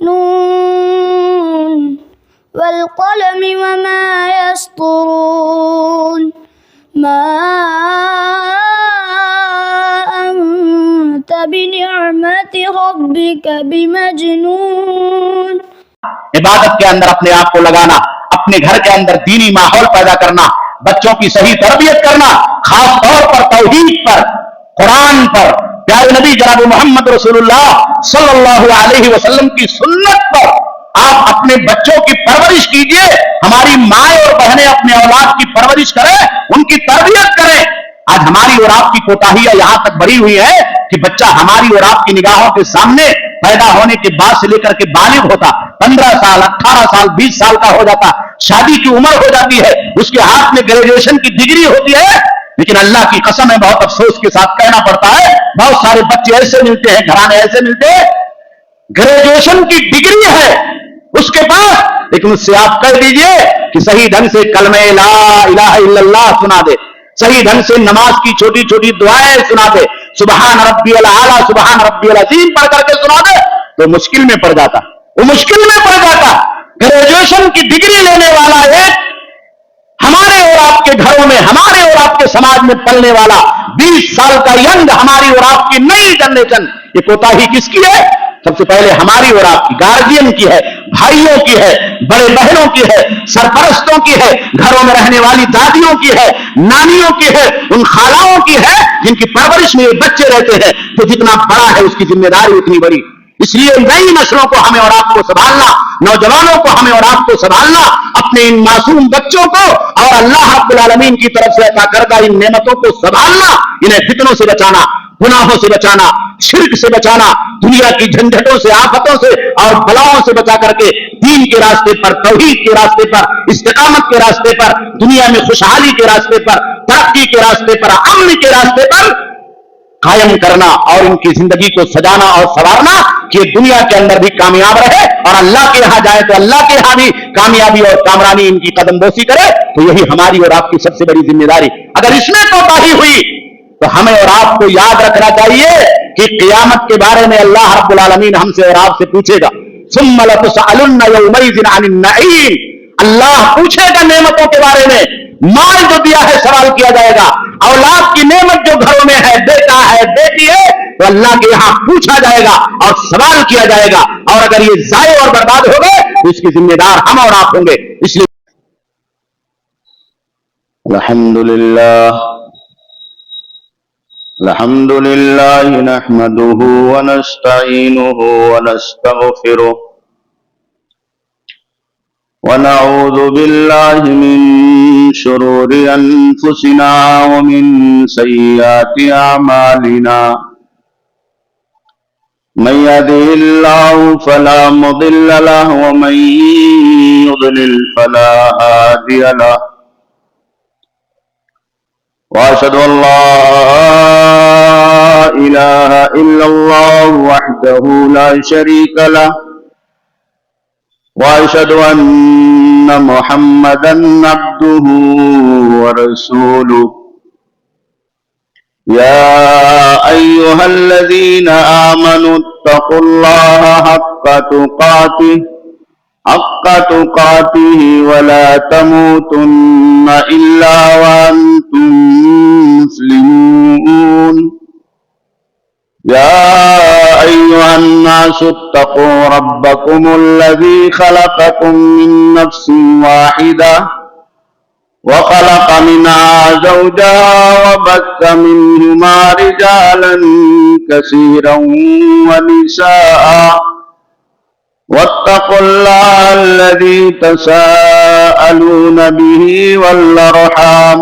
نون والقلم وما يسطرون ما أنت بنعمة ربك بمجنون. عبادت کے اندر اپنے آپ کو لگانا، اپنے گھر کے اندر دینی ماحول پیدا کرنا، بچوں کی صحیح تربیت کرنا، خاص طور پر توحید پر، قرآن پر، پیارے نبی جناب محمد رسول اللہ صلی اللہ علیہ وسلم کی سنت پر آپ اپنے بچوں کی پرورش کیجئے. ہماری مائیں اور بہنیں اپنے اولاد کی پرورش کریں، ان کی تربیت کریں. آج ہماری اور آپ کی کوتاہیاں یہاں تک بڑھی ہوئی ہے کہ بچہ ہماری اور آپ کی نگاہوں کے سامنے پیدا ہونے کے بعد سے لے کر کے بالغ ہوتا، 15 سال 18 سال 20 سال کا ہو جاتا، شادی کی عمر ہو جاتی ہے، اس کے ہاتھ میں گریجویشن کی ڈگری ہوتی ہے. لیکن اللہ کی قسم ہے، بہت افسوس کے ساتھ کہنا پڑتا ہے، بہت سارے بچے ایسے ملتے ہیں، گھرانے ایسے ملتے ہیں، گریجویشن کی ڈگری ہے اس کے پاس، لیکن اس سے آپ کہہ دیجئے کہ صحیح ڈھنگ سے کلمہ لا الہ الا اللہ سنا دے، صحیح ڈھنگ سے نماز کی چھوٹی چھوٹی دعائیں سنا دے، سبحان ربی الاعلی سبحان ربی العظیم پڑھ کر کے سنا دے، تو مشکل میں پڑ جاتا، وہ مشکل میں پڑ جاتا. گریجویشن کی ڈگری لینے والا ایک ہمارے اور آپ کے گھروں میں، ہمارے اور آپ کے سماج میں پلنے والا 20 سال کا ینگ ہماری اور آپ کی نئی جنریشن، یہ کوتاہی کس کی ہے؟ سب سے پہلے ہماری اور آپ کی، گارجین کی ہے، بھائیوں کی ہے، بڑے بہنوں کی ہے، سرپرستوں کی ہے، گھروں میں رہنے والی دادیوں کی ہے، نانیوں کی ہے، ان خالاؤں کی ہے جن کی پرورش میں یہ بچے رہتے ہیں. تو جتنا بڑا ہے اس کی ذمہ داری اتنی بڑی. اس لیے نئی نسلوں کو ہمیں اور آپ کو سنبھالنا، نوجوانوں کو ہمیں اور آپ کو سنبھالنا، اپنے ان معصوم بچوں کو اور اللہ رب العالمین کی طرف سے عطا کردہ ان نعمتوں کو سنبھالنا، انہیں فتنوں سے بچانا، گناہوں سے بچانا، شرک سے بچانا، دنیا کی جھنجھٹوں سے، آفتوں سے اور بلاؤں سے بچا کر کے دین کے راستے پر، توحید کے راستے پر، استقامت کے راستے پر، دنیا میں خوشحالی کے راستے پر، ترقی کے راستے پر، امن کے راستے پر قائم کرنا اور ان کی زندگی کو سجانا اور سنوارنا کہ یہ دنیا کے اندر بھی کامیاب رہے اور اللہ کے یہاں جائے تو اللہ کے یہاں بھی کامیابی اور کامرانی ان کی قدم بوسی کرے. تو یہی ہماری اور آپ کی سب سے بڑی ذمہ داری. اگر اس میں کوتاہی ہوئی تو ہمیں اور آپ کو یاد رکھنا چاہیے کہ قیامت کے بارے میں اللہ رب العالمین ہم سے اور آپ سے پوچھے گا. ثم لتسألن یومئذ عن النعیم. اللہ پوچھے گا نعمتوں کے بارے میں. مال جو دیا ہے سوال کیا جائے گا، اولاد کی نعمت جو گھروں میں ہے، بیٹا ہے بیٹی ہے، تو اللہ کے یہاں پوچھا جائے گا اور سوال کیا جائے گا. اور اگر یہ ضائع اور برباد ہو گئے تو اس کی ذمہ دار ہم اور آپ ہوں گے. اس لیے الحمد للہ نحمده ونستعینه ونستغفره ونعوذ باللہ من شرور انفسنا ومن سیئات اعمالنا من يهده الله فلا مضل له ومن يضلل فلا هادي له واشهد ان لا اله الا الله وحده لا شريك له واشهد ان محمدا عبده ورسوله يا ايها الذين امنوا اتقوا الله حق تقاته ولا تموتن الا وانتم مسلمون يا ايها الناس اتقوا ربكم الذي خلقكم من نفس واحدة وخلق منها زوجها وبث منهما رجالا كثيرا ونساء واتقوا الله الذي تساءلون به والأرحام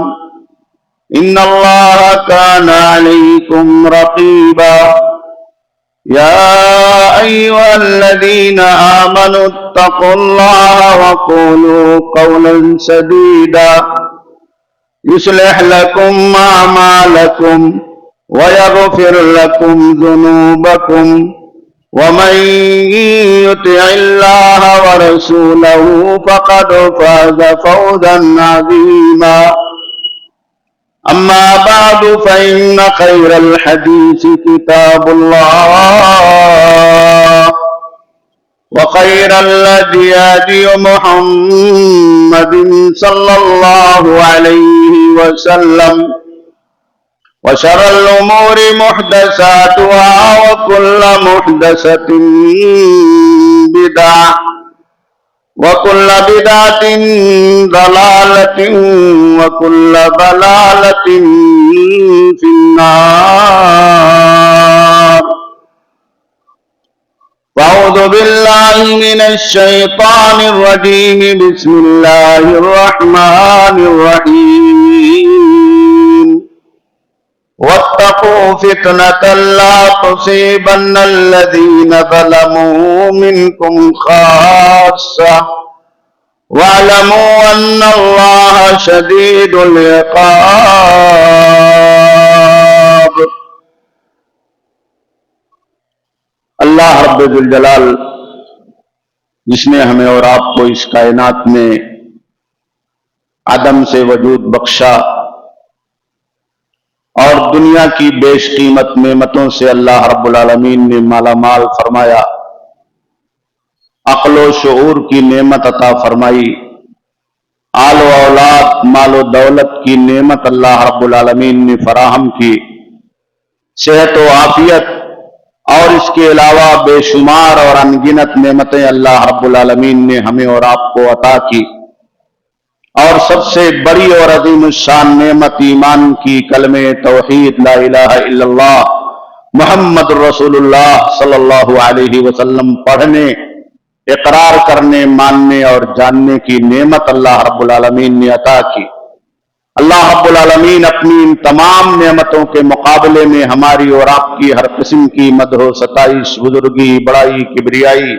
إن الله كان عليكم رقيبا يا أيها الذين آمنوا اتقوا الله وقولوا قولا سديدا يصلح لكم أعمالكم ويغفر لكم ذنوبكم ومن يطع الله ورسوله فقد فاز فوزا عظيما أما بعد فإن خير الحديث كتاب الله وخير الهدي هدي محمد صلى الله عليه وسلم وشر الأمور محدثاتها وكل محدثة بدعة وكل بدعة ضلالة وكل ضلالة في النار. أعوذ بالله من الشيطان الرجيم. بسم الله الرحمن الرحيم. واتقوا فتنة لا تصيبن الذين ظلموا منكم خاصة واعلموا أن الله شديد العقاب. اللہ رب ذوالجلال جس نے ہمیں اور آپ کو اس کائنات میں عدم سے وجود بخشا اور دنیا کی بیش قیمت نعمتوں سے اللہ رب العالمین نے مالا مال فرمایا، عقل و شعور کی نعمت عطا فرمائی، آل و اولاد مال و دولت کی نعمت اللہ رب العالمین نے فراہم کی، صحت و عافیت اور اس کے علاوہ بے شمار اور انگنت نعمتیں اللہ رب العالمین نے ہمیں اور آپ کو عطا کی، اور سب سے بڑی اور عظیم الشان نعمت ایمان کی، کلمہ توحید لا الہ الا اللہ محمد رسول اللہ صلی اللہ علیہ وسلم پڑھنے، اقرار کرنے، ماننے اور جاننے کی نعمت اللہ رب العالمین نے عطا کی۔ اللہ رب العالمین اپنی ان تمام نعمتوں کے مقابلے میں ہماری اور آپ کی ہر قسم کی مدح و ستائش، بزرگی، بڑائی، کبریائی،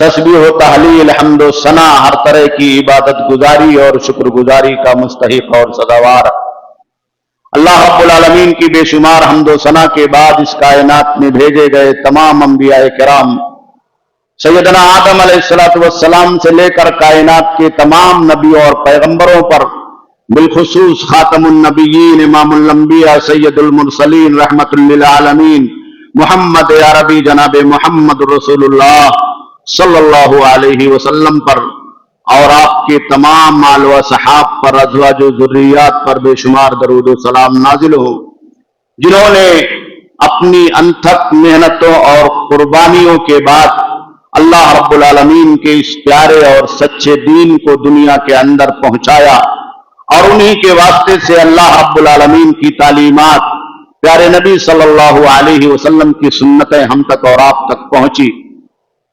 تسبیح و تحلیل، حمد و ثنا، ہر طرح کی عبادت گزاری اور شکر گزاری کا مستحق اور سزاوار۔ اللہ رب العالمین کی بے شمار حمد و ثنا کے بعد اس کائنات میں بھیجے گئے تمام انبیاء کرام، سیدنا آدم علیہ السلام سے لے کر کائنات کے تمام نبیوں اور پیغمبروں پر، بالخصوص خاتم النبیین، امام الانبیاء، سید المرسلین، رحمت للعالمین، محمد عربی جناب محمد رسول اللہ صلی اللہ علیہ وسلم پر اور آپ کے تمام آل و صحاب پر، ازواج و ذریات پر بے شمار درود و سلام نازل ہو، جنہوں نے اپنی انتھک محنتوں اور قربانیوں کے بعد اللہ رب العالمین کے اس پیارے اور سچے دین کو دنیا کے اندر پہنچایا، اور انہی کے واسطے سے اللہ رب العالمین کی تعلیمات، پیارے نبی صلی اللہ علیہ وسلم کی سنتیں ہم تک اور آپ تک پہنچی۔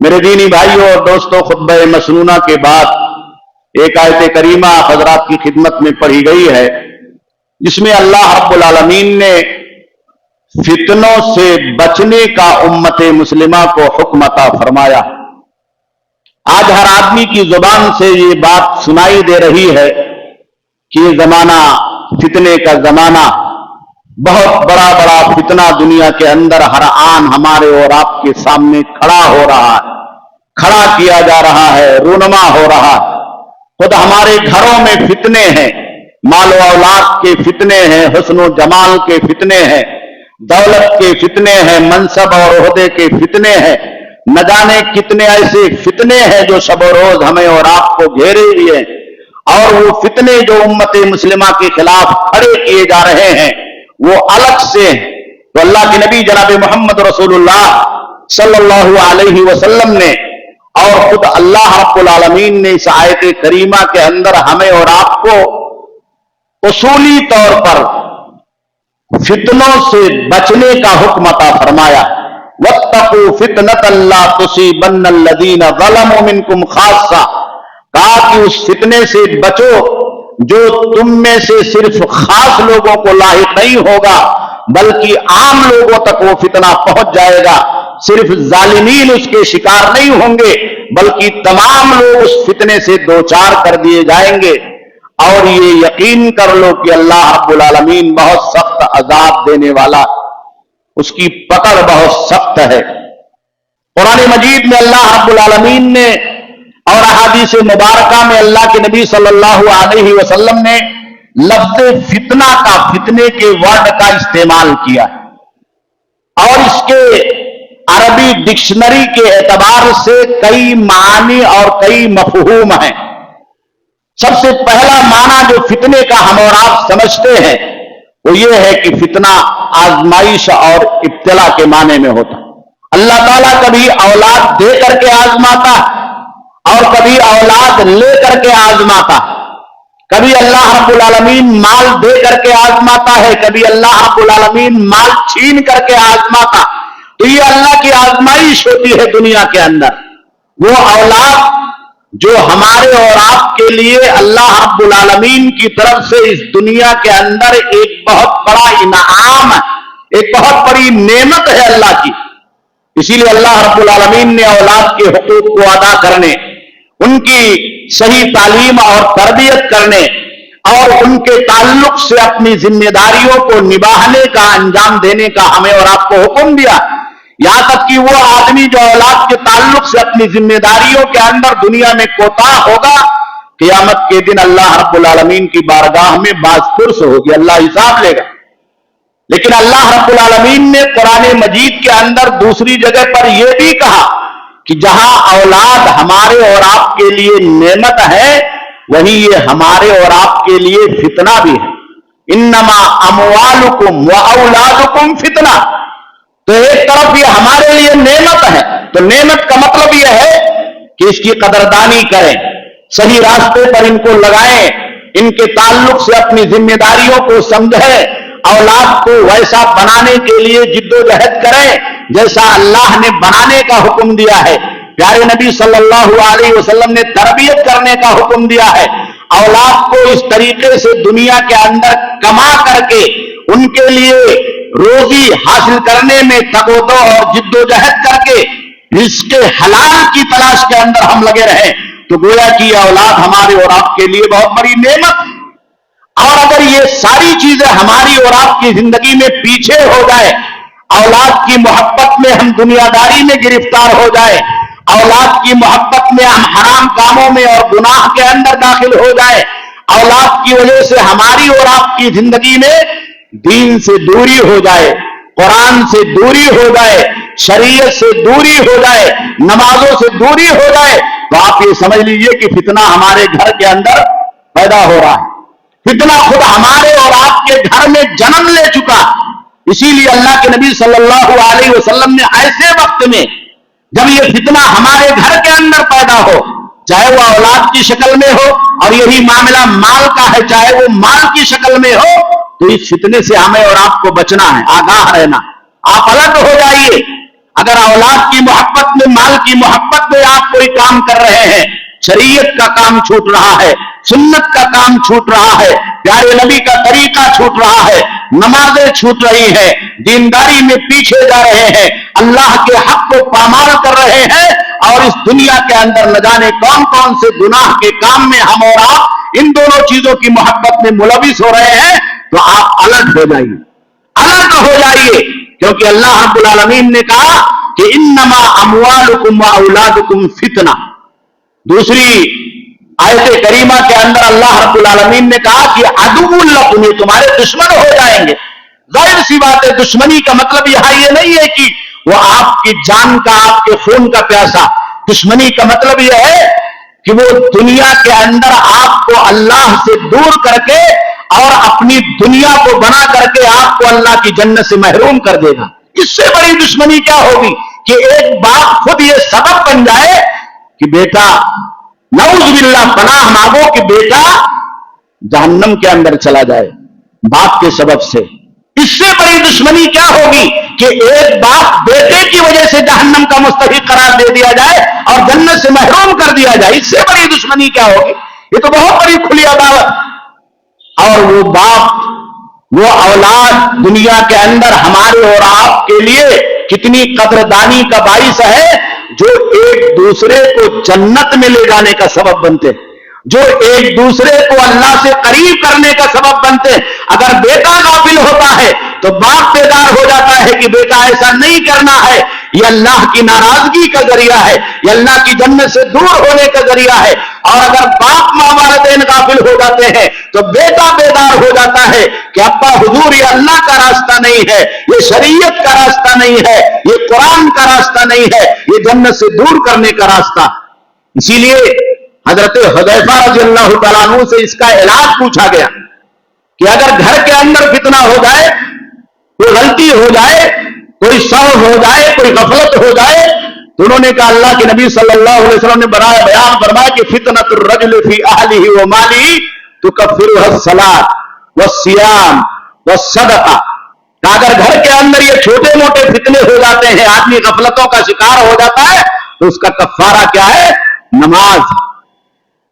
میرے دینی بھائیوں اور دوستوں، خطبہ مسنونہ کے بعد ایک آیت کریمہ حضرات کی خدمت میں پڑھی گئی ہے، جس میں اللہ رب العالمین نے فتنوں سے بچنے کا امت مسلمہ کو حکم عطا فرمایا۔ آج ہر آدمی کی زبان سے یہ بات سنائی دے رہی ہے کہ یہ زمانہ فتنے کا زمانہ، بہت بڑا بڑا فتنہ دنیا کے اندر ہر آن ہمارے اور آپ کے سامنے کھڑا ہو رہا ہے، کھڑا کیا جا رہا ہے، رونما ہو رہا ہے۔ خود ہمارے گھروں میں فتنے ہیں، مال و اولاد کے فتنے ہیں، حسن و جمال کے فتنے ہیں، دولت کے فتنے ہیں، منصب اور عہدے کے فتنے ہیں، نہ جانے کتنے ایسے فتنے ہیں جو شب و روز ہمیں اور آپ کو گھیرے ہوئے ہیں، اور وہ فتنے جو امت مسلمہ کے خلاف کھڑے کیے جا رہے ہیں وہ الگ سے ہیں۔ تو اللہ کے نبی جناب محمد رسول اللہ صلی اللہ علیہ وسلم نے اور خود اللہ رب العالمین نے اس آیت کریمہ کے اندر ہمیں اور آپ کو اصولی طور پر فتنوں سے بچنے کا حکم عطا فرمایا۔ وَاتَّقُوا فِتْنَةً لَا تُصِيبَنَّ الَّذِينَ ظَلَمُوا مِنْكُمْ خَاصَّةً، کہا کہ اس فتنے سے بچو جو تم میں سے صرف خاص لوگوں کو لاحق نہیں ہوگا بلکہ عام لوگوں تک وہ فتنہ پہنچ جائے گا۔ صرف ظالمین اس کے شکار نہیں ہوں گے بلکہ تمام لوگ اس فتنے سے دوچار کر دیے جائیں گے۔ اور یہ یقین کر لو کہ اللہ رب العالمین بہت سخت عذاب دینے والا، اس کی پکڑ بہت سخت ہے۔ قرآن مجید میں اللہ رب العالمین نے اور احادیث مبارکہ میں اللہ کے نبی صلی اللہ علیہ وسلم نے لفظ فتنہ کا، فتنے کے ورڈ کا استعمال کیا، اور اس کے عربی ڈکشنری کے اعتبار سے کئی معانی اور کئی مفہوم ہیں۔ سب سے پہلا معنی جو فتنے کا ہم اور آپ سمجھتے ہیں وہ یہ ہے کہ فتنہ آزمائش اور ابتلا کے معنی میں ہوتا ہے۔ اللہ تعالیٰ کبھی اولاد دے کر کے آزماتا اور کبھی اولاد لے کر کے آزماتا۔ کبھی اللہ رب العالمین مال دے کر کے آزماتا ہے، کبھی اللہ رب العالمین مال چھین کر کے آزماتا۔ تو یہ اللہ کی آزمائش ہوتی ہے دنیا کے اندر۔ وہ اولاد جو ہمارے اور آپ کے لیے اللہ رب العالمین کی طرف سے اس دنیا کے اندر ایک بہت بڑا انعام ہے، ایک بہت بڑی نعمت ہے اللہ کی۔ اسی لیے اللہ رب العالمین نے اولاد کے حقوق کو ادا کرنے، ان کی صحیح تعلیم اور تربیت کرنے اور ان کے تعلق سے اپنی ذمہ داریوں کو نبھانے کا، انجام دینے کا ہمیں اور آپ کو حکم دیا۔ یہاں تک کہ وہ آدمی جو اولاد کے تعلق سے اپنی ذمہ داریوں کے اندر دنیا میں کوتاہ ہوگا، قیامت کے دن اللہ رب العالمین کی بارگاہ میں باز پرس ہوگی، اللہ حساب لے گا۔ لیکن اللہ رب العالمین نے قرآن مجید کے اندر دوسری جگہ پر یہ بھی کہا کہ جہاں اولاد ہمارے اور آپ کے لیے نعمت ہے، وہیں یہ ہمارے اور آپ کے لیے فتنہ بھی ہے۔ انما اموالکم و اولادکم فتنہ۔ تو ایک طرف یہ ہمارے لیے نعمت ہے، تو نعمت کا مطلب یہ ہے کہ اس کی قدردانی کریں، صحیح راستے پر ان کو لگائیں، ان کے تعلق سے اپنی ذمہ داریوں کو سمجھیں، اولاد کو ویسا بنانے کے لیے جد و جہد کریں جیسا اللہ نے بنانے کا حکم دیا ہے۔ پیارے نبی صلی اللہ علیہ وسلم نے تربیت کرنے کا حکم دیا ہے۔ اولاد کو اس طریقے سے دنیا کے اندر کما کر کے ان کے لیے روزی حاصل کرنے میں تگودو اور جد و جہد کر کے رزق حلال کی تلاش کے اندر ہم لگے رہیں، تو گویا کہ یہ اولاد ہمارے اور آپ کے لیے بہت بڑی نعمت ہے۔ اور اگر یہ ساری چیزیں ہماری اور آپ کی زندگی میں پیچھے ہو جائے، اولاد کی محبت میں ہم دنیا داری میں گرفتار ہو جائے، اولاد کی محبت میں ہم حرام کاموں میں اور گناہ کے اندر داخل ہو جائے، اولاد کی وجہ سے ہماری اور آپ کی زندگی میں دین سے دوری ہو جائے، قرآن سے دوری ہو جائے، شریعت سے دوری ہو جائے، نمازوں سے دوری ہو جائے، تو آپ یہ سمجھ لیجئے کہ فتنہ ہمارے گھر کے اندر پیدا ہو رہا ہے۔ فتنہ خود ہمارے اور آپ کے گھر میں جنم لے چکا۔ اسی لیے اللہ کے نبی صلی اللہ علیہ وسلم نے ایسے وقت میں جب یہ فتنہ ہمارے گھر کے اندر پیدا ہو، چاہے وہ اولاد کی شکل میں ہو، اور یہی معاملہ مال کا ہے، چاہے وہ مال کی شکل میں ہو، تو اس فتنے سے ہمیں اور آپ کو بچنا ہے، آگاہ رہنا۔ آپ الگ ہو جائیے۔ اگر اولاد کی محبت میں، مال کی محبت میں آپ کوئی کام کر رہے ہیں، شریعت کا کام چھوٹ رہا ہے، سنت کا کام چھوٹ رہا ہے، پیارے نبی کا طریقہ چھوٹ رہا ہے، نمازیں چھوٹ رہی ہیں، دینداری میں پیچھے جا رہے ہیں، اللہ کے حق کو پامال کر رہے ہیں، اور اس دنیا کے اندر نہ جانے کون کون سے گناہ کے کام میں ہم اور آپ ان دونوں چیزوں کی محبت میں ملوث ہو رہے ہیں، تو آپ الگ ہو جائیے، الگ ہو جائیے، کیونکہ اللہ رب العالمین نے کہا کہ انما اموالکم و اولادکم فتنہ۔ دوسری آیت کریمہ کے اندر اللہ رب العالمین نے کہا کہ عدو لکم، یہ تمہارے دشمن ہو جائیں گے۔ ظاہر سی بات ہے، دشمنی کا مطلب یہاں یہ نہیں ہے کہ وہ آپ کی جان کا، آپ کے خون کا پیاسا۔ دشمنی کا مطلب یہ ہے کہ وہ دنیا کے اندر آپ کو اللہ سے دور کر کے اور اپنی دنیا کو بنا کر کے آپ کو اللہ کی جنت سے محروم کر دے گا۔ اس سے بڑی دشمنی کیا ہوگی کہ ایک باپ خود یہ سبب بن جائے کہ بیٹا، نعوذ باللہ پناہ مانگو کہ بیٹا جہنم کے اندر چلا جائے باپ کے سبب سے۔ اس سے بڑی دشمنی کیا ہوگی کہ ایک باپ بیٹے کی وجہ سے جہنم کا مستحق قرار دے دیا جائے اور جنت سے محروم کر دیا جائے۔ اس سے بڑی دشمنی کیا ہوگی؟ یہ تو بہت بڑی کھلی عداوت۔ اور وہ باپ، وہ اولاد دنیا کے اندر ہمارے اور آپ کے لیے کتنی قدردانی کا باعث ہے، جو ایک دوسرے کو جنت میں لے جانے کا سبب بنتے ہیں، جو ایک دوسرے کو اللہ سے قریب کرنے کا سبب بنتے ہیں۔ اگر بیٹا غافل ہوتا ہے تو باپ بیدار ہو جاتا ہے کہ بیٹا ایسا نہیں کرنا ہے، یہ اللہ کی ناراضگی کا ذریعہ ہے، یہ اللہ کی جنت سے دور ہونے کا ذریعہ ہے۔ اور اگر باپ ماں والدین غافل ہو جاتے ہیں تو بیٹا بیدار ہو جاتا ہے کہ ابا حضور یہ اللہ کا راستہ نہیں ہے، یہ شریعت کا راستہ نہیں ہے، یہ قرآن کا راستہ نہیں ہے، یہ جنت سے دور کرنے کا راستہ۔ اسی لیے حضرت حذیفہ رضی اللہ تعالیٰ عنہ سے اس کا علاج پوچھا گیا کہ اگر گھر کے اندر فتنہ ہو جائے، کوئی غلطی ہو جائے، کوئی سہو ہو جائے، کوئی غفلت ہو جائے، تو انہوں نے کہا اللہ کے نبی صلی اللہ علیہ وسلم نے بیان فرمایا کہ فتنۃ الرجل فی اہلہ و مالہ تکفرها الصلاۃ والصیام والصدقہ۔ اگر گھر کے اندر یہ چھوٹے موٹے فتنے ہو جاتے ہیں، آدمی غفلتوں کا شکار ہو جاتا ہے، تو اس کا کفارہ کیا ہے؟ نماز۔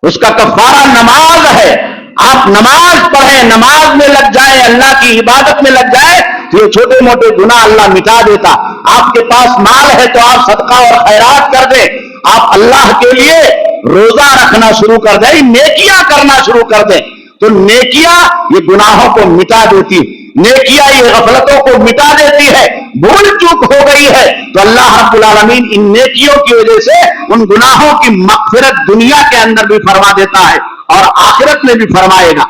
اس کا کفارہ نماز ہے۔ آپ نماز پڑھیں، نماز میں لگ جائیں، اللہ کی عبادت میں لگ جائیں، تو یہ چھوٹے موٹے گناہ اللہ مٹا دیتا۔ آپ کے پاس مال ہے تو آپ صدقہ اور خیرات کر دیں، آپ اللہ کے لیے روزہ رکھنا شروع کر دیں، نیکیاں کرنا شروع کر دیں، تو نیکیاں یہ گناہوں کو مٹا دیتی، نیکیاں یہ غفلتوں کو مٹا دیتی ہے۔ بھول چوک ہو گئی ہے تو اللہ رب العالمین ان نیکیوں کی وجہ سے ان گناہوں کی مغفرت دنیا کے اندر بھی فرما دیتا ہے اور آخرت میں بھی فرمائے گا۔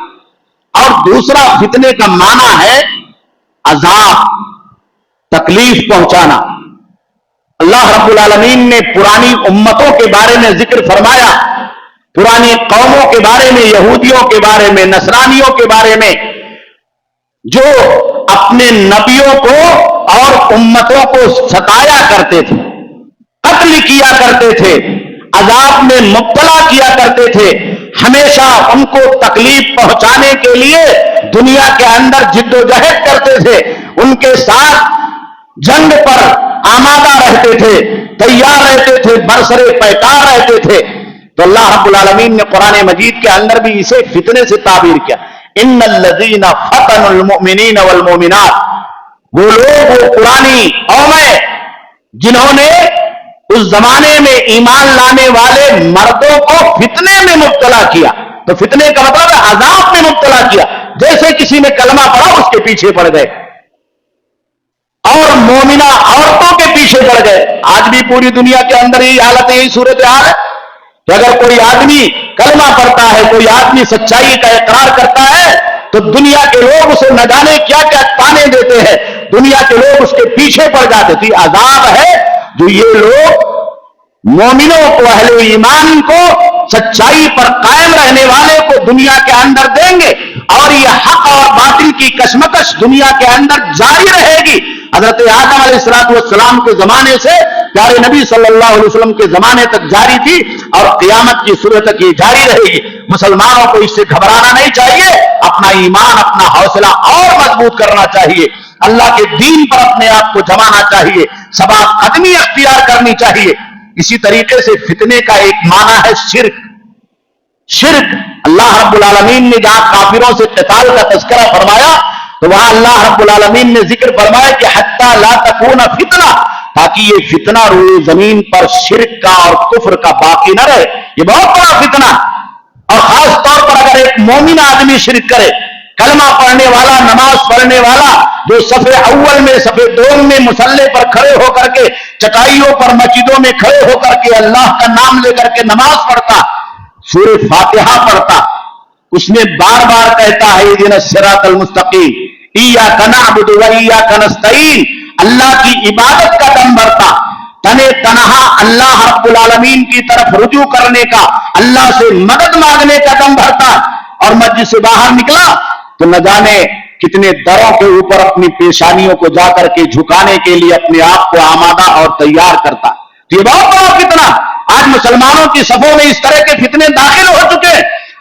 اور دوسرا فتنے کا معنی ہے عذاب، تکلیف پہنچانا۔ اللہ رب العالمین نے پرانی امتوں کے بارے میں ذکر فرمایا، پرانی قوموں کے بارے میں، یہودیوں کے بارے میں، نصرانیوں کے بارے میں، جو اپنے نبیوں کو اور امتوں کو ستایا کرتے تھے، قتل کیا کرتے تھے، عذاب میں مبتلا کیا کرتے تھے، ہمیشہ ان کو تکلیف پہنچانے کے لیے دنیا کے اندر جد و جہد کرتے تھے، ان کے ساتھ جنگ پر آمادہ رہتے تھے، تیار رہتے تھے، برسرے پیکار رہتے تھے۔ تو اللہ رب العالمین نے قرآن مجید کے اندر بھی اسے فتنے سے تعبیر کیا، ان الذین فتنوا المؤمنین والمؤمنات۔ وہ لوگ، وہ پرانی قومیں جنہوں نے اس زمانے میں ایمان لانے والے مردوں کو فتنے میں مبتلا کیا۔ تو فتنے کا مطلب ہے عذاب میں مبتلا کیا، جیسے کسی نے کلمہ پڑھا اس کے پیچھے پڑ گئے، اور مومنہ عورتوں کے پیچھے پڑ گئے۔ آج بھی پوری دنیا کے اندر یہی حالت ہے، یہی صورتحال ہے کہ اگر کوئی آدمی کلمہ پڑھتا ہے، کوئی آدمی سچائی کا اقرار کرتا ہے، تو دنیا کے لوگ اسے نہ جانے کیا کیا تانے دیتے ہیں، دنیا کے لوگ اس کے پیچھے پڑ جاتے تھے۔ عذاب ہے جو یہ لوگ مومنوں کو، اہل ایمان کو، سچائی پر قائم رہنے والے کو دنیا کے اندر دیں گے، اور یہ حق اور باطل کی کشمکش دنیا کے اندر جاری رہے گی۔ حضرت آدم علیہ السلام کے زمانے سے پیارے نبی صلی اللہ علیہ وسلم کے زمانے تک جاری تھی، اور قیامت کی صورت تک یہ جاری رہے گی۔ مسلمانوں کو اس سے گھبرانا نہیں چاہیے، اپنا ایمان، اپنا حوصلہ اور مضبوط کرنا چاہیے، اللہ کے دین پر اپنے آپ کو جمانا چاہیے، ثبات قدمی اختیار کرنی چاہیے۔ اسی طریقے سے فتنے کا ایک معنی ہے شرک۔ شرک، اللہ رب العالمین نے جہاں کافروں سے قتال کا تذکرہ فرمایا تو وہاں اللہ رب العالمین نے ذکر فرمایا کہ حتی لا تکون فتنہ، تاکہ یہ فتنہ روئے زمین پر شرک کا اور کفر کا باقی نہ رہے۔ یہ بہت بڑا فتنہ، اور خاص طور پر اگر ایک مومن آدمی شرک کرے، کلمہ پڑھنے والا، نماز پڑھنے والا، جو صف اول میں، صف دوم میں مصلی پر کھڑے ہو کر کے، چٹائیوں پر مسجدوں میں کھڑے ہو کر کے اللہ کا نام لے کر کے نماز پڑھتا، سورہ فاتحہ پڑھتا، اس میں بار بار کہتا ہے اہدنا الصراط المستقیم، ایاک نعبد و ایاک نستعین، اللہ کی عبادت کا دم بھرتا، تنے تنہا اللہ رب العالمین کی طرف رجوع کرنے کا، اللہ سے مدد مانگنے کا دم بھرتا، اور مسجد سے باہر نکلا تو نہ جانے کتنے دروں کے اوپر اپنی پیشانیوں کو جا کر کے جھکانے کے لیے اپنے آپ کو آمادہ اور تیار کرتا۔ تو یہ بہت بڑا فتنہ آج مسلمانوں کی صفوں میں اس طرح کے فتنے داخل ہو چکے۔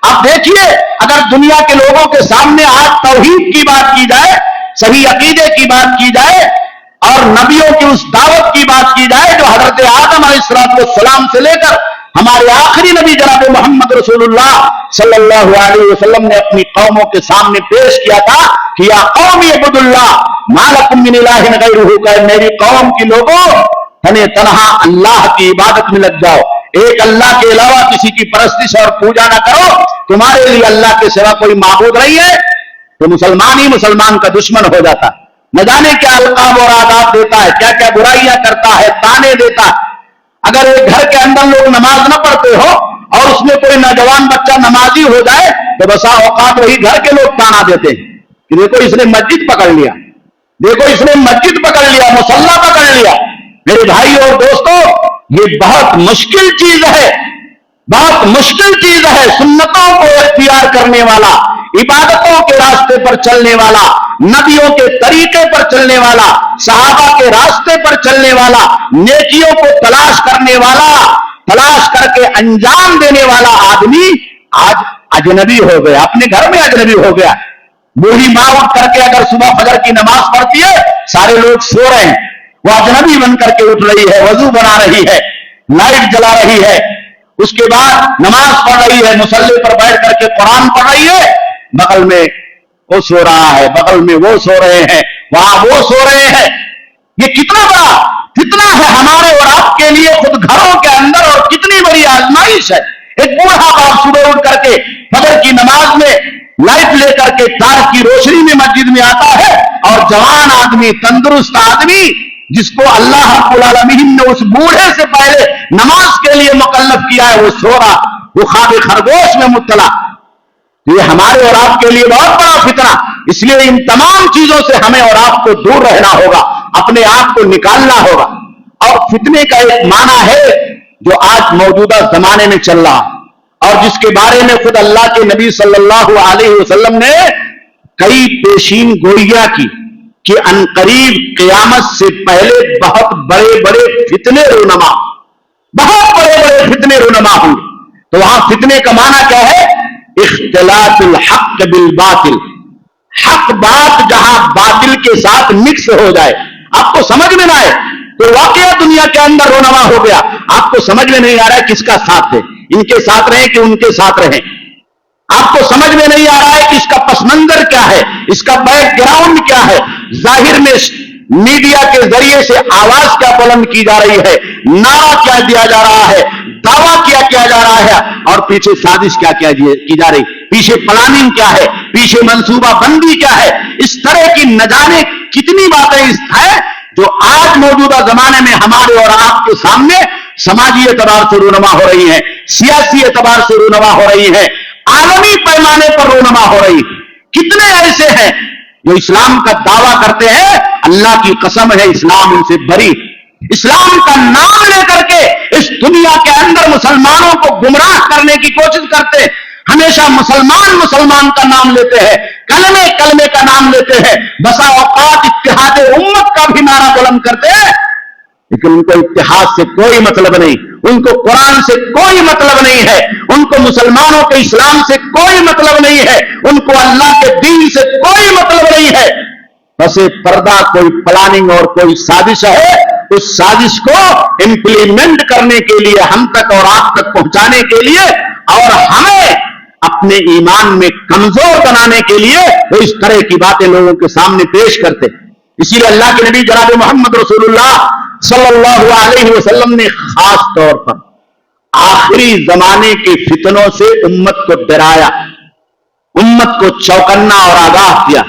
اب دیکھیے، اگر دنیا کے لوگوں کے سامنے آج توحید کی بات کی جائے، صحیح عقیدے کی بات کی جائے، اور نبیوں کی اس دعوت کی بات کی جائے جو حضرت آدم علیہ السلام سے لے کر ہمارے آخری نبی جناب محمد رسول اللہ صلی اللہ علیہ وسلم نے اپنی قوموں کے سامنے پیش کیا تھا کہ یا قوم اعبدوا اللہ ما لکم من الہ غیرہ، کہ میری قوم کی لوگوں تنے تنہا اللہ کی عبادت میں لگ جاؤ، ایک اللہ کے علاوہ کسی کی پرستش اور پوجا نہ کرو، تمہارے لیے اللہ کے سوا کوئی معبود نہیں ہے۔ تو مسلمان ہی مسلمان کا دشمن ہو جاتا۔ نہ جانے کیا القاب اور آداب دیتا ہے، کیا کیا برائیاں کرتا ہے، تانے دیتا ہے۔ اگر ایک گھر کے اندر لوگ نماز نہ پڑھتے ہو اور اس میں کوئی نوجوان بچہ نمازی ہو جائے تو بسا اوقات وہی گھر کے لوگ تانا دیتے ہیں کہ دیکھو اس نے مسجد پکڑ لیا، دیکھو اس نے مسجد پکڑ لیا، مصلی پکڑ لیا۔ میرے بھائی اور دوستو، یہ بہت مشکل چیز ہے، بہت مشکل چیز ہے۔ سنتوں کو اختیار کرنے والا، عبادتوں کے راستے پر چلنے والا، نبیوں کے طریقے پر چلنے والا، صحابہ کے راستے پر چلنے والا، نیکیوں کو تلاش کرنے والا، تلاش کر کے انجام دینے والا آدمی آج اجنبی ہو گیا، اپنے گھر میں اجنبی ہو گیا۔ بوڑھی ماں اٹھ کر کے اگر صبح فجر کی نماز پڑھتی ہے، سارے لوگ سو رہے ہیں، وہ اجنبی بن کر کے اٹھ رہی ہے، وضو بنا رہی ہے، لائٹ جلا رہی ہے، اس کے بعد نماز پڑھ رہی ہے، مصلی پر بیٹھ کر کے قرآن پڑھ رہی ہے، بغل میں وہ سو رہا ہے، بغل میں وہ سو رہے ہیں، وہاں وہ سو رہے ہیں۔ یہ کتنا بڑا فتنہ ہے ہمارے اور آپ کے لیے خود گھروں کے اندر، اور کتنی بڑی آزمائش ہے۔ ایک بوڑھا باپ صبح اٹھ کر کے فجر کی نماز میں لائٹ لے کر کے ٹارچ کی روشنی میں مسجد میں آتا ہے، اور جوان آدمی، تندرست آدمی جس کو اللہ رب العالمین نے اس بوڑھے سے پہلے نماز کے لیے مکلف کیا ہے، وہ سو رہا، وہ خواب خرگوش میں مبتلا۔ یہ ہمارے اور آپ کے لیے بہت بڑا فتنہ، اس لیے ان تمام چیزوں سے ہمیں اور آپ کو دور رہنا ہوگا، اپنے آپ کو نکالنا ہوگا۔ اور فتنے کا ایک معنی ہے جو آج موجودہ زمانے میں چل رہا، اور جس کے بارے میں خود اللہ کے نبی صلی اللہ علیہ وسلم نے کئی پیشین گوئیاں کی کہ عنقریب قیامت سے پہلے بہت بڑے بڑے فتنے رونما، بہت بڑے بڑے فتنے رونما ہوں گے۔ تو وہاں فتنے کا معنی کیا ہے؟ اختلاط الحق بالباطل، حق بات جہاں باطل کے ساتھ مکس ہو جائے، آپ کو سمجھ میں نہ آئے تو واقعہ دنیا کے اندر رونما ہو گیا، آپ کو سمجھ میں نہیں آ رہا ہے کس کا ساتھ ہے، ان کے ساتھ رہیں کہ ان کے ساتھ رہیں، آپ کو سمجھ میں نہیں آ رہا ہے کہ اس کا پس منظر کیا ہے، اس کا بیک گراؤنڈ کیا ہے، ظاہر میں میڈیا کے ذریعے سے آواز کیا بلند کی جا رہی ہے، نعرہ کیا دیا جا رہا ہے، دعویٰ کیا کیا جا رہا ہے، اور پیچھے سازش کیا کی جا رہی، پیچھے پلاننگ کیا ہے، پیچھے منصوبہ بندی کیا ہے، اس طرح کی نہ جانے کتنی باتیں ہیں جو آج موجودہ زمانے میں ہمارے اور آپ کے سامنے سماجی اعتبار سے رونما ہو رہی ہیں، سیاسی اعتبار سے رونما ہو رہی ہیں، عالمی پیمانے پر رونما ہو رہی۔ کتنے ایسے ہیں جو اسلام کا دعویٰ کرتے ہیں، اللہ کی قسم ہے اسلام ان سے بری، اسلام کا نام لے کر کے اس دنیا کے اندر مسلمانوں کو گمراہ کرنے کی کوشش کرتے ہیں، ہمیشہ مسلمان کا نام لیتے ہیں، کلمے کا نام لیتے ہیں، بسا اوقات اتحاد امت کا بھی نعرہ بلند کرتے ہیں، لیکن ان کو اتحاد سے کوئی مطلب نہیں، ان کو قرآن سے کوئی مطلب نہیں ہے، ان کو مسلمانوں کے اسلام سے کوئی مطلب نہیں ہے، ان کو اللہ کے دین سے کوئی مطلب نہیں ہے۔ بس پردہ کوئی پلاننگ اور کوئی سازش ہے، اس سازش کو امپلیمنٹ کرنے کے لیے، ہم تک اور آپ تک پہنچانے کے لیے، اور ہمیں اپنے ایمان میں کمزور بنانے کے لیے وہ اس طرح کی باتیں لوگوں کے سامنے پیش کرتے۔ اسی لیے اللہ کے نبی جناب محمد رسول اللہ صلی اللہ علیہ وسلم نے خاص طور پر آخری زمانے کے فتنوں سے امت کو ڈرایا، امت کو چوکنا اور آگاہ کیا۔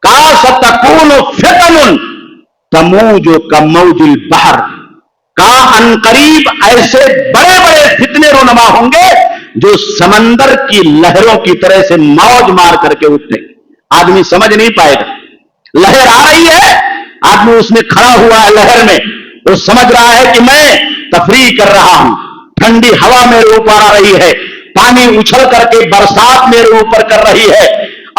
کہا ستکون فتن تموج کموج البحر، کہا عنقریب ایسے بڑے بڑے فتنے رونما ہوں گے جو سمندر کی لہروں کی طرح سے موج مار کر کے اٹھتے، آدمی سمجھ نہیں پائے گا، لہر آ رہی ہے، آدمی اس میں کھڑا ہوا ہے لہر میں، وہ سمجھ رہا ہے کہ میں تفریح کر رہا ہوں، ٹھنڈی ہوا میرے اوپر آ رہی ہے، پانی اچھل کر کے برسات میرے اوپر کر رہی ہے،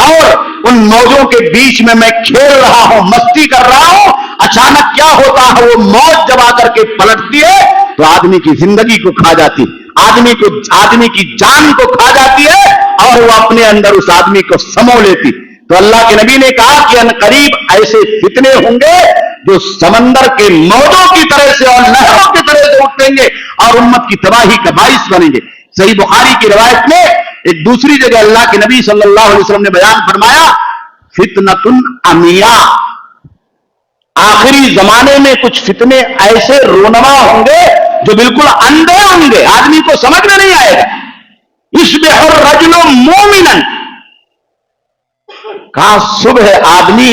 اور ان موجوں کے بیچ میں کھیل رہا ہوں، مستی کر رہا ہوں۔ اچانک کیا ہوتا ہے، وہ موج جب آ کر کے پلٹتی ہے تو آدمی کی زندگی کو کھا جاتی، آدمی کی جان کو کھا جاتی ہے، اور وہ اپنے اندر اس آدمی کو سمو لیتی۔ تو اللہ کے نبی نے کہا کہ عنقریب ایسے فتنے ہوں گے جو سمندر کے موجوں کی طرح سے اور لہروں کی طرح سے اٹھیں گے اور امت کی تباہی کا باعث بنیں گے۔ صحیح بخاری کی روایت میں ایک دوسری جگہ اللہ کے نبی صلی اللہ علیہ وسلم نے بیان فرمایا، فتنۃ عمیاء، آخری زمانے میں کچھ فتنے ایسے رونما ہوں گے جو بالکل اندھے ہوں گے، آدمی کو سمجھ میں نہیں آئے گا۔ یصبح الرجل مومنا، کہا صبح آدمی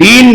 3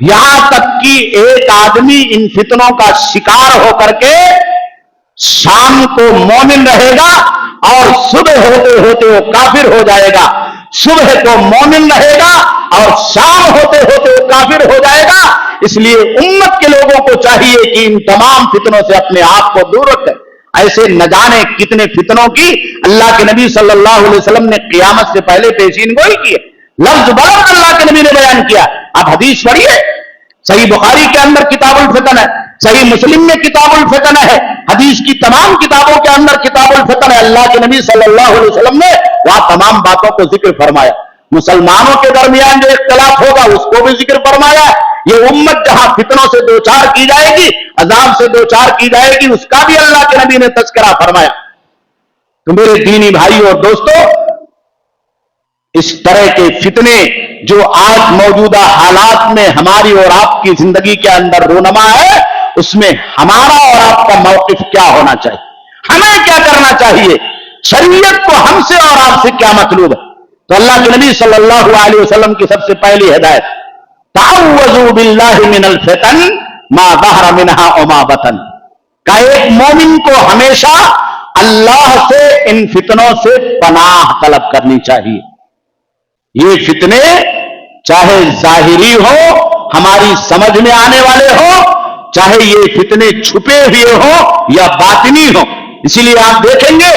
یہاں تک کہ ایک آدمی ان فتنوں کا شکار ہو کر کے شام کو مومن رہے گا اور صبح ہوتے ہوتے وہ کافر ہو جائے گا، صبح کو مومن رہے گا اور شام ہوتے ہوتے وہ کافر ہو جائے گا۔ اس لیے امت کے لوگوں کو چاہیے کہ ان تمام فتنوں سے اپنے آپ کو دور رکھیں۔ ایسے نہ جانے کتنے فتنوں کی اللہ کے نبی صلی اللہ علیہ وسلم نے قیامت سے پہلے پیشین گوئی کی ہے، لفظ بلند اللہ کے نبی نے بیان کیا۔ آپ حدیث پڑھیے، صحیح بخاری کے اندر کتاب الفتن ہے، صحیح مسلم میں کتاب الفتن ہے، حدیث کی تمام کتابوں کے اندر کتاب الفتن ہے۔ اللہ کے نبی صلی اللہ علیہ وسلم نے وہاں تمام باتوں کو ذکر فرمایا۔ مسلمانوں کے درمیان جو اختلاف ہوگا اس کو بھی ذکر فرمایا۔ یہ امت جہاں فتنوں سے دوچار کی جائے گی، عذاب سے دوچار کی جائے گی، اس کا بھی اللہ کے نبی نے تذکرہ فرمایا۔ تو میرے دینی بھائیوں اور دوستوں، اس طرح کے فتنے جو آج موجودہ حالات میں ہماری اور آپ کی زندگی کے اندر رونما ہے، اس میں ہمارا اور آپ کا موقف کیا ہونا چاہیے، ہمیں کیا کرنا چاہیے، شریعت کو ہم سے اور آپ سے کیا مطلوب ہے؟ تو اللہ کے نبی صلی اللہ علیہ وسلم کی سب سے پہلی ہدایت، تعوذوا باللہ من الفتن ما ظہر منہا وما بطن، کہ ایک مومن کو ہمیشہ اللہ سے ان فتنوں سے پناہ طلب کرنی چاہیے۔ یہ فتنے چاہے ظاہری ہو، ہماری سمجھ میں آنے والے ہو، چاہے یہ فتنے چھپے ہوئے ہو یا باطنی ہو۔ اسی لیے آپ دیکھیں گے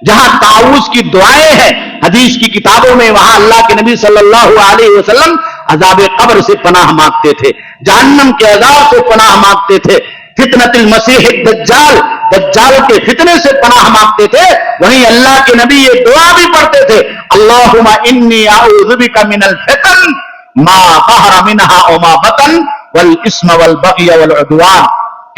جہاں تعوذ کی دعائیں ہیں حدیث کی کتابوں میں، وہاں اللہ کے نبی صلی اللہ علیہ وسلم عذاب قبر سے پناہ مانگتے تھے، جہنم کے عذاب سے پناہ مانگتے تھے، فتنۃ المسیح الدجال، دجال کے فتنے سے پناہ مانگتے تھے۔ وہیں اللہ کے نبی یہ دعا بھی پڑھتے تھے، اللہم انی اعوذ بک من الفتن ما ظہر منہا وما بطن والاسم والبغی والعدوان،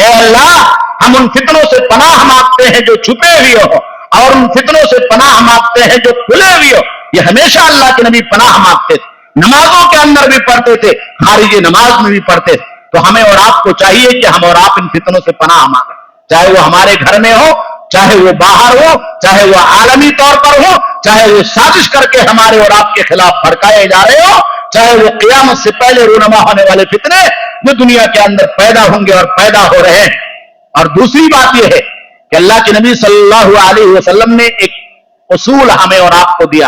اے اللہ ہم ان فتنوں سے پناہ مانگتے ہیں جو چھپے ہوئے ہو، اور ان فتنوں سے پناہ مانگتے ہیں جو کھلے ہوئے ہو۔ یہ ہمیشہ اللہ کے نبی پناہ مانگتے تھے، نمازوں کے اندر بھی پڑھتے تھے، خارج نماز میں بھی پڑھتے تھے۔ تو ہمیں اور آپ کو چاہیے کہ ہم اور آپ ان فتنوں سے پناہ مانگیں، چاہے وہ ہمارے گھر میں ہو، چاہے وہ باہر ہو، چاہے وہ عالمی طور پر ہو، چاہے وہ سازش کر کے ہمارے اور آپ کے خلاف بھڑکائے جا رہے ہو، چاہے وہ قیامت سے پہلے رونما ہونے والے فتنے جو دنیا کے اندر پیدا ہوں گے اور پیدا ہو رہے ہیں۔ اور دوسری بات یہ ہے کہ اللہ کے نبی صلی اللہ علیہ وسلم نے ایک اصول ہمیں اور آپ کو دیا،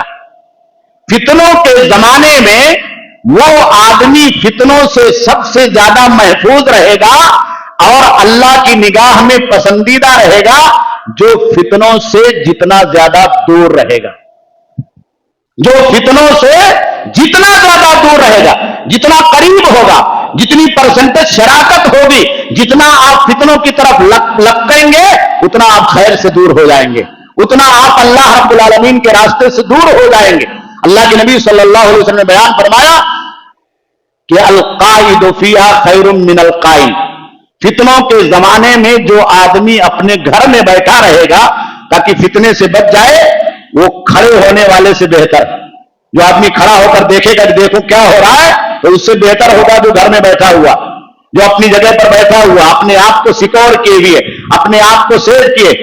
فتنوں کے زمانے میں وہ آدمی فتنوں سے سب سے زیادہ محفوظ رہے گا اور اللہ کی نگاہ میں پسندیدہ رہے گا جو فتنوں سے جتنا زیادہ دور رہے گا، جو فتنوں سے جتنا زیادہ دور رہے گا، جتنا قریب ہوگا، جتنی پرسنٹیج شراکت ہوگی، جتنا آپ فتنوں کی طرف لپکیں گے اتنا آپ خیر سے دور ہو جائیں گے، اتنا آپ اللہ رب العالمین کے راستے سے دور ہو جائیں گے۔ اللہ کے نبی صلی اللہ علیہ وسلم نے بیان فرمایا کہ القائد فیہا خیر من القائم، فتنوں کے زمانے میں جو آدمی اپنے گھر میں بیٹھا رہے گا تاکہ فتنے سے بچ جائے، وہ کھڑے ہونے والے سے بہتر۔ جو آدمی کھڑا ہو کر دیکھے گا کہ دیکھو کیا ہو رہا ہے، تو اس سے بہتر ہوگا جو گھر میں بیٹھا ہوا، جو اپنی جگہ پر بیٹھا ہوا، اپنے آپ کو سیکور کیے ہوئے، اپنے آپ کو سیو کیے۔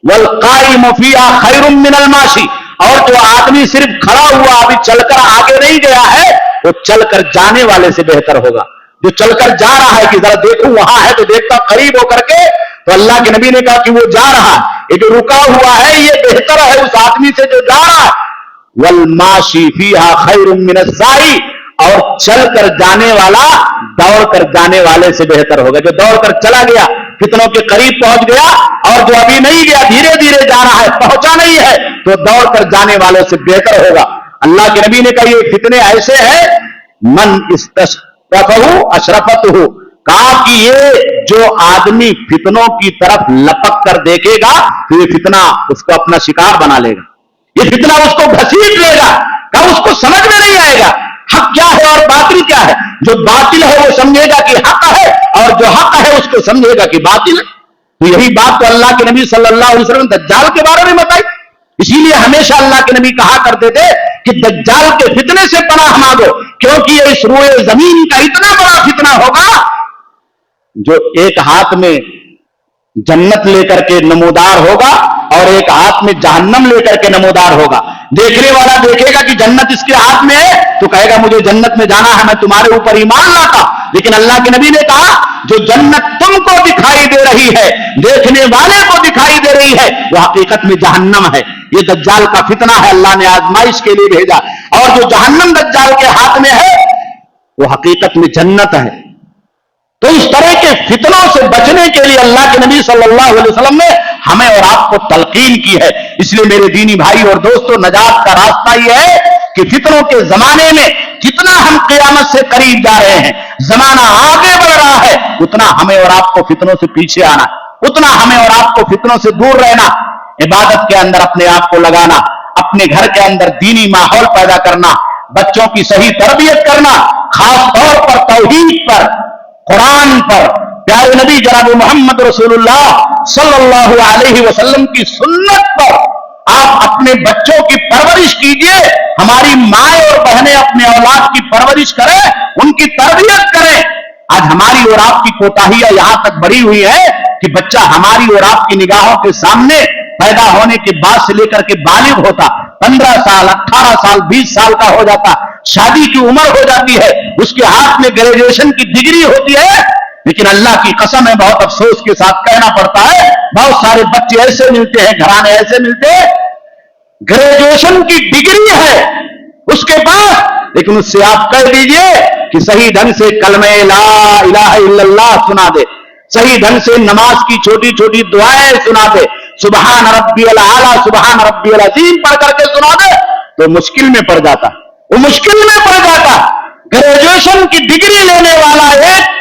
والقائم فیہا خیر من الماشی، اور جو آدمی صرف کھڑا ہوا ابھی چل کر آگے نہیں گیا ہے، وہ چل کر جانے والے سے بہتر ہوگا۔ جو چل کر جا رہا ہے کہ ذرا دیکھوں وہاں ہے تو دیکھتا قریب ہو کر کے، تو اللہ کے نبی نے کہا کہ وہ جا رہا ہے، یہ جو رکا ہوا ہے یہ بہتر ہے اس آدمی سے جو جا رہا ہے۔ والماشی فیہا خیر من السائی، اور چل کر جانے والا دوڑ کر جانے والے سے بہتر ہوگا۔ جو دوڑ کر چلا گیا، فتنوں کے قریب پہنچ گیا، اور جو ابھی نہیں گیا دھیرے دھیرے جا رہا ہے، پہنچا نہیں ہے، تو دوڑ کر جانے والے سے بہتر ہوگا۔ اللہ کے نبی نے کہا یہ فتنے ایسے ہیں، من استشرفہ اشرفتہ، کہا کہ یہ جو آدمی فتنوں کی طرف لپک کر دیکھے گا تو یہ فتنہ اس کو اپنا شکار بنا لے گا، یہ فتنہ اس کو گھسیٹ لے گا، کہا اس کو سمجھ میں نہیں آئے گا حق کیا ہے اور باطل کیا ہے۔ جو باطل ہے وہ سمجھے گا کہ حق ہے، اور جو حق ہے اس کو سمجھے گا کہ باطل ہے۔ تو یہی بات تو اللہ کے نبی صلی اللہ علیہ وسلم دجال کے بارے میں بتائی۔ اسی لیے ہمیشہ اللہ کے نبی کہا کرتے تھے کہ دجال کے فتنے سے پناہ مانگو، کیونکہ یہ اس روئے زمین کا اتنا بڑا فتنہ ہوگا جو ایک ہاتھ میں جنت لے کر کے نمودار ہوگا اور ایک ہاتھ میں جہنم لے کر کے نمودار ہوگا۔ دیکھنے والا دیکھے گا کہ جنت اس کے ہاتھ میں ہے تو کہے گا مجھے جنت میں جانا ہے، میں تمہارے اوپر ایمان لاتا۔ لیکن اللہ کے نبی نے کہا جو جنت تم کو دکھائی دے رہی ہے، دیکھنے والے کو دکھائی دے رہی ہے، وہ حقیقت میں جہنم ہے۔ یہ دجال کا فتنہ ہے، اللہ نے آزمائش کے لیے بھیجا، اور جو جہنم دجال کے ہاتھ میں ہے وہ حقیقت میں جنت ہے۔ تو اس طرح کے فتنوں سے بچنے کے لیے اللہ کے نبی صلی اللہ علیہ وسلم نے ہمیں اور آپ کو تلقین کی ہے۔ اس لیے میرے دینی بھائی اور دوستو، نجات کا راستہ یہ ہے کہ فتنوں کے زمانے میں جتنا ہم قیامت سے قریب جا رہے ہیں، زمانہ آگے بڑھ رہا ہے، اتنا ہمیں اور آپ کو فتنوں سے پیچھے آنا، اتنا ہمیں اور آپ کو فتنوں سے دور رہنا، عبادت کے اندر اپنے آپ کو لگانا، اپنے گھر کے اندر دینی ماحول پیدا کرنا، بچوں کی صحیح تربیت کرنا، خاص طور پر توحید پر، قرآن پر، پیارے نبی جناب محمد رسول اللہ صلی اللہ علیہ وسلم کی سنت پر آپ اپنے بچوں کی پرورش کیجئے۔ ہماری مائیں اور بہنیں اپنے اولاد کی پرورش کریں، ان کی تربیت کریں۔ آج ہماری اور آپ کی کوتاہیاں یہاں تک بڑھی ہوئی ہے کہ بچہ ہماری اور آپ کی نگاہوں کے سامنے پیدا ہونے کے بعد سے لے کر کے بالغ ہوتا، 15 سال 18 سال 20 سال کا ہو جاتا، شادی کی عمر ہو جاتی ہے، اس کے ہاتھ میں گریجویشن کی ڈگری ہوتی ہے، لیکن اللہ کی قسم ہے، بہت افسوس کے ساتھ کہنا پڑتا ہے، بہت سارے بچے ایسے ملتے ہیں، گھرانے ایسے ملتے ہیں، گریجویشن کی ڈگری ہے اس کے پاس، لیکن اس سے آپ کہہ دیجئے کہ صحیح ڈھنگ سے کلمہ لا الہ الا اللہ سنا دے، صحیح ڈھنگ سے نماز کی چھوٹی چھوٹی دعائیں سنا دے، سبحان ربی الاعلی سبحان ربی العظیم پڑھ کر کے سنا دے، تو مشکل میں پڑ جاتا، وہ مشکل میں پڑ جاتا۔ گریجویشن کی ڈگری لینے والا ایک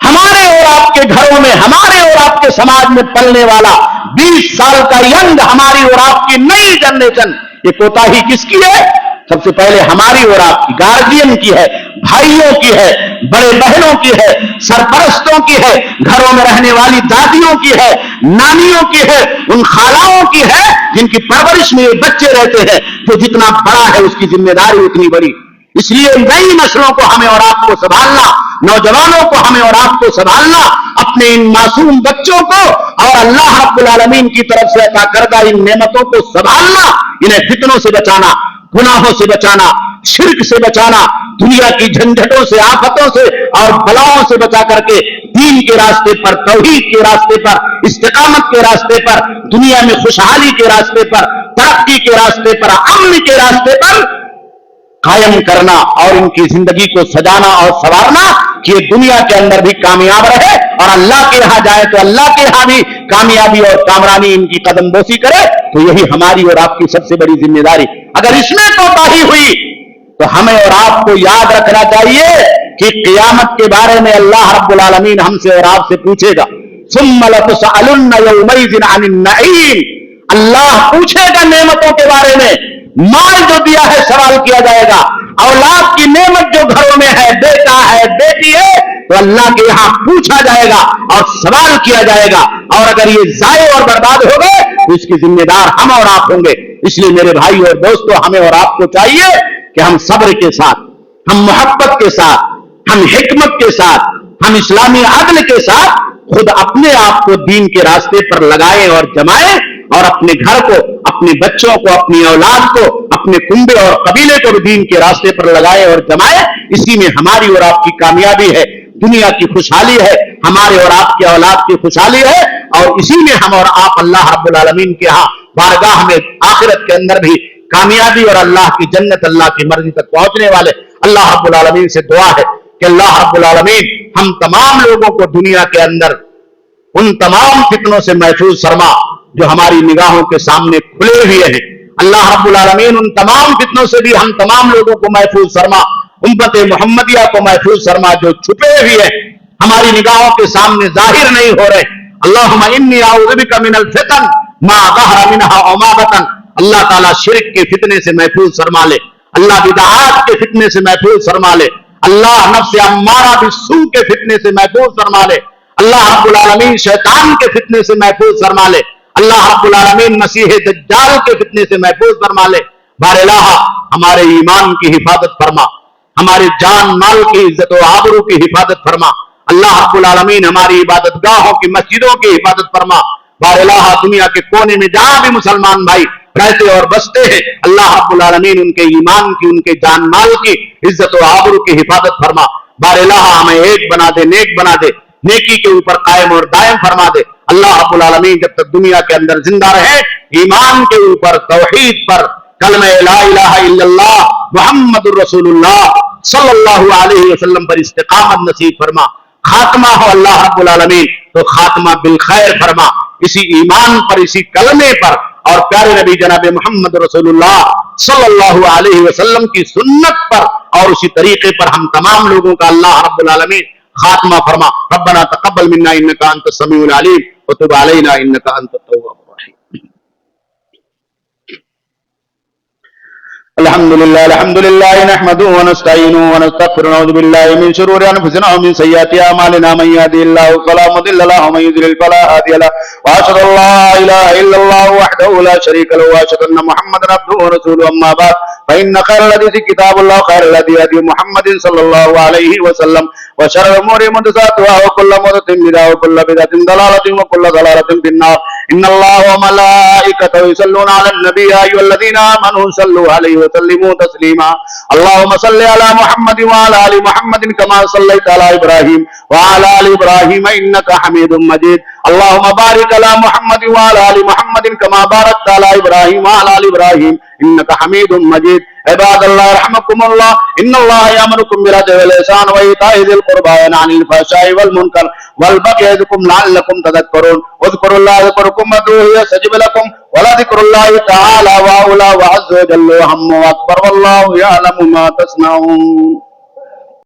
ہمارے اور آپ کے گھروں میں، ہمارے اور آپ کے سماج میں پلنے والا 20 سال کا ینگ ہماری اور آپ کی نئی جنریشن، یہ کوتاہی کس کی ہے؟ سب سے پہلے ہماری اور آپ کی، گارجین کی ہے، بھائیوں کی ہے، بڑے بہنوں کی ہے، سرپرستوں کی ہے، گھروں میں رہنے والی دادیوں کی ہے، نانیوں کی ہے، ان خالاؤں کی ہے جن کی پرورش میں یہ بچے رہتے ہیں۔ تو جتنا بڑا ہے اس کی ذمہ داری اتنی بڑی، اس لیے نئی نسلوں کو ہمیں اور آپ کو سنبھالنا، نوجوانوں کو ہمیں اور آپ کو سنبھالنا، اپنے ان معصوم بچوں کو اور اللہ رب العالمین کی طرف سے عطا کردہ ان نعمتوں کو سنبھالنا، انہیں فتنوں سے بچانا، گناہوں سے بچانا، شرک سے بچانا، دنیا کی جھنجھٹوں سے، آفتوں سے اور بلاؤں سے بچا کر کے دین کے راستے پر، توحید کے راستے پر، استقامت کے راستے پر، دنیا میں خوشحالی کے راستے پر، ترقی کے راستے پر، امن کے راستے پر قائم کرنا، اور ان کی زندگی کو سجانا اور سنوارنا کہ یہ دنیا کے اندر بھی کامیاب رہے اور اللہ کے یہاں جائے تو اللہ کے یہاں بھی کامیابی اور کامرانی ان کی قدم بوسی کرے۔ تو یہی ہماری اور آپ کی سب سے بڑی ذمہ داری۔ اگر اس میں کوتاہی ہوئی تو ہمیں اور آپ کو یاد رکھنا چاہیے کہ قیامت کے بارے میں اللہ رب العالمین ہم سے اور آپ سے پوچھے گا، ثم لتسألن یومئذ عن النعیم، اللہ پوچھے گا نعمتوں کے بارے میں، مال جو دیا ہے سوال کیا جائے گا، اولاد کی نعمت جو گھروں میں ہے، بیٹا ہے بیٹی ہے، تو اللہ کے یہاں پوچھا جائے گا اور سوال کیا جائے گا، اور اگر یہ ضائع اور برباد ہو گئے تو اس کی ذمہ دار ہم اور آپ ہوں گے۔ اس لیے میرے بھائی اور دوستو، ہمیں اور آپ کو چاہیے کہ ہم صبر کے ساتھ، ہم محبت کے ساتھ، ہم حکمت کے ساتھ، ہم اسلامی عدل کے ساتھ خود اپنے آپ کو دین کے راستے پر لگائیں اور جمائیں، اور اپنے گھر کو، اپنے بچوں کو، اپنی اولاد کو، اپنے کنبے اور قبیلے کو بھی دین کے راستے پر لگائیں اور جمائیں۔ اسی میں ہماری اور آپ کی کامیابی ہے، دنیا کی خوشحالی ہے، ہمارے اور آپ کی اولاد کی خوشحالی ہے، اور اسی میں ہم اور آپ اللہ رب العالمین کے ہاں بارگاہ میں آخرت کے اندر بھی کامیابی اور اللہ کی جنت، اللہ کی مرضی تک پہنچنے والے۔ اللہ رب العالمین سے دعا ہے کہ اللہ رب العالمین ہم تمام لوگوں کو دنیا کے اندر ان تمام فتنوں سے محفوظ فرما جو ہماری نگاہوں کے سامنے کھلے ہوئے ہیں۔ اللہ رب العالمین ان تمام فتنوں سے بھی ہم تمام لوگوں کو محفوظ فرما، امت محمدیہ کو محفوظ فرما جو چھپے ہوئے ہیں، ہماری نگاہوں کے سامنے ظاہر نہیں ہو رہے۔ اللہم انی اعوذ بک من الفتن ما ظہر منها وما بطن، اللہ تعالیٰ شرک کے فتنے سے محفوظ فرما لے، اللہ بدعات کے فتنے سے محفوظ فرما لے، اللہ نفس امارہ بالسوء کے فتنے سے محفوظ فرما لے، اللہ رب العالمین شیطان کے فتنے سے محفوظ فرما لے، اللہ رب العالمین مسیح دجال کے فتنے سے محفوظ فرما لے۔ بار الہ ہمارے ایمان کی حفاظت فرما، ہمارے جان مال کی عزت و آبرو کی حفاظت فرما، اللہ رب العالمین ہماری عبادت گاہوں کی مسجدوں کی حفاظت فرما۔ بار الہ دنیا کے کونے میں جہاں بھی مسلمان بھائی رہتے اور بستے ہیں. اللہ رب العالمین ان کے ایمان کی، ان کے جان مال کی عزت و آبرو کی حفاظت فرما. بار الہ ہمیں ایک بنا دے، نیک بنا دے، نیکی کے اوپر قائم اور دائم فرما دے. اللہ رب العالمین جب تک دنیا کے اندر زندہ رہے ایمان کے اوپر، توحید پر، کلمہ لا الہ الا اللہ محمد الرسول اللہ صلی اللہ علیہ وسلم پر استقامت نصیب فرما. خاتمہ ہو اللہ رب العالمین تو خاتمہ بالخیر فرما. اسی ایمان پر، اسی کلمے پر اور پیارے نبی جناب محمد رسول اللہ صلی اللہ علیہ وسلم کی سنت پر اور اسی طریقے پر ہم تمام لوگوں کا اللہ رب العالمین خاتمہ فرما. ربنا تقبل منا انك انت السميع العليم وتب علينا انك انت التواب الرحيم. الحمد لله نحمده ونستعينه ونستغفره ونعوذ بالله من شرور انفسنا ومن سيئات اعمالنا من يهده الله فلا مضل له ومن يضلل فلا هادي له واشهد ان لا اله الا الله وحده لا شريك له واشهد ان محمدا عبده ورسوله. اما بعد فان خير الحديث كتاب الله خير الهدي هدي محمد صلى الله عليه وسلم وشر الامور محدثاتها وكل محدثة بدعة وكل بدعة ضلالة وكل ضلالة في النار. ان الله وملائكته يصلون على النبي يا ايها الذين امنوا صلوا عليه وسلموا تسليما. اللهم صل على محمد وعلى ال محمد كما صليت على ابراهيم وعلى ال ابراهيم انك حميد مجيد. اللهم بارك على محمد وعلى ال محمد كما باركت على ابراهيم وعلى ال ابراهيم انك حميد مجيد. عباد الله رحمكم الله ان الله يأمركم بالعدل والإحسان وإيتاء ذي القربى وينهى عن الفحشاء والمنكر والبغي يعظكم لعلكم تذكرون. اذكروا الله يذكركم وادعوه يستجب لكم ولذكر الله تعالى وأولى وعز وجل وهم وأكبر والله يعلم ما تصنعون.